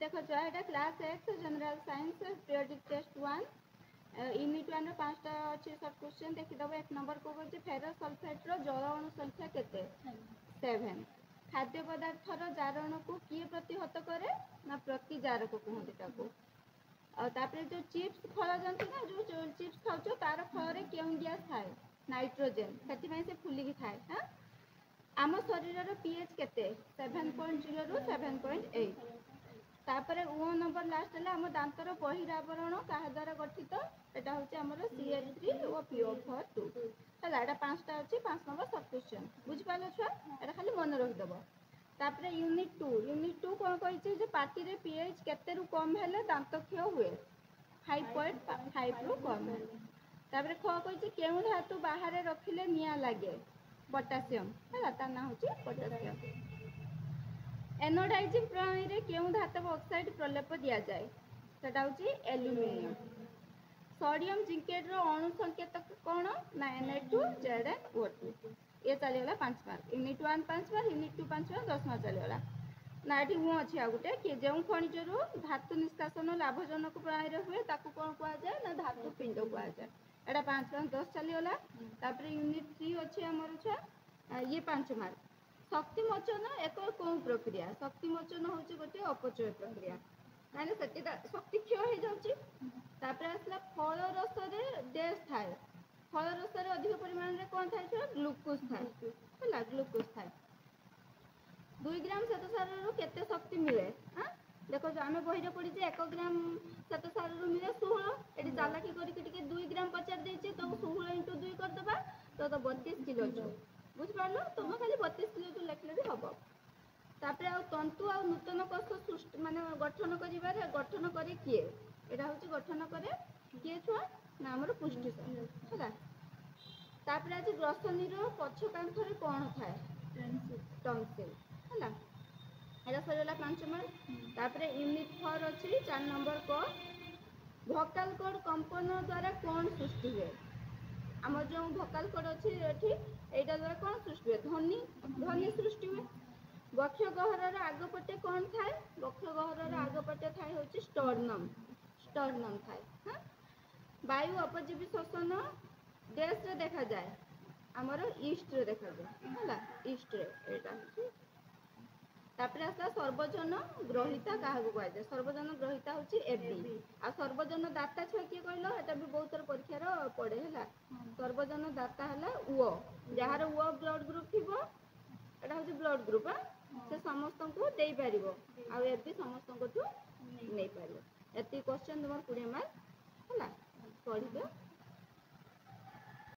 देखो छुआ एटा class X general science periodic test 1 unit 1 रो 5टा अछि सब क्वेश्चन देखि दबो। एक नंबर को कहै फेरस सल्फेट रो जल अणु संख्या केते 7। खाद्य पदार्थ रो जारण को किए प्रतिहत करे ना प्रति जार को कहते ताको। और तापरे जो चिप्स फल जंतु ना जो चिप्स खाउछो तार फल रे केउ गैस थाए नाइट्रोजन सेति में से फुली की थाए। हां आम शरीर रो पीएच केते 7.0 रो 7.8। तापरे ओ नंबर लास्ट है आम दांतर बहिरावरण क्या द्वारा गठित एटा होचे हमर CH3 और PO4 2 हला एटा 5टा अछि 5 नंबर सब क्वेश्चन बुझ पालो छुआ एटा खाली मन रख दबो। तापरे यूनिट 2 कोन कहै छै जे पार्टी रे pH केते रु कम हेले दांत क्षय हुए 5.5 रु कम हेले। तापरे ख कहै छै केउ धातु बाहर रखिले निया लागे पोटेशियम हला ता ना होची पोटेशियम। एनोडाइजिंग प्रणाली रे केउ धातव ऑक्साइड प्रलेप दिया जाए सेटा होची एल्युमिनियम। सोडियम जिंकेट रो अणु संकेतक कोन ना Na2ZnO2 ये चली गला 5 mark. Unit 1 5 mark unit 2 5 mark 10 mark चली गला ना। एठी हूं अछि आ गुटे कि जेउ खनिज रो धातु निष्कासन लाभजनक प्रणाली रे हुए ताकू कोन कुआ जाय ना धातु पिंड कुआ जाय। एटा 5 मार्क 10 चली गला। तापर यूनिट 3 अछि हमर छ ये 5 मार्क। शक्ति मोचन एक कौन प्रक्रिया शक्ति मोचन होची गोटे अपचय प्रक्रिया माने सतीटा शक्ति क्षय हो जाउची। तापर आसला फल रस रे डैश थाए फल रस रे अधिक परिमाण रे कोन थाए छ ग्लूकोज थाए हला ग्लूकोज थाए। 2 ग्राम श्वेतसार रो केते शक्ति मिले हां देखो जो हमें बहिरे पड़ी जे 1 ग्राम श्वेतसार रो मिले 16 एडी चालाकी करी के टिके 2 ग्राम पचार देछि तो 16 * 2 कर दबा तो 32 किलो छ बुझ पारलो तुम खाली 32 किलो तो लिखले भी हबो। तापरे आ तंतु आ नूतन कोष सृष्टि माने गठन करिबारे गठन करे किए एटा होची गठन करे किए छुआ ना हमर पुष्टि हला। तापरे आज ग्रसनी रो पछ कांथ रे कोन थाए टंसिल हला एटा सरला 5 मार्क। तापरे यूनिट 4 अछि 4 नंबर को वोकल कॉर्ड कंपन द्वारा कोन सृष्टि हुए हमर जो वोकल कॉर्ड अछि एठी एटा द्वारा कोन सृष्टि हुए ध्वनि ध्वनि सृष्टि हुए। वक्ष गहर रो आग पटे कोन थाए वक्ष गहर रो आग पटे थाए होची स्टर्नम थाए। हां वायु अपजीवी श्वसन देश रे देखा जाए हमर ईस्ट रे देखा जाए हला ईस्ट रे एटा। तापरे आसा सर्वजन ग्रहिता काहाकू कहै छै सर्वजन ग्रहिता होची एबी आ सर्वजन दाता छ की कहलो एटा भी बहुत तर परीक्षा रो पड़े हला। सर्वजन दाता हला ओ जहार ओ ब्लड ग्रुप थिबो एटा होची ब्लड ग्रुप से समस्त को देई परिबो आ एबी समस्त को नै परिबो। एती क्वेश्चन नंबर 20 मार्क हला पढिबो।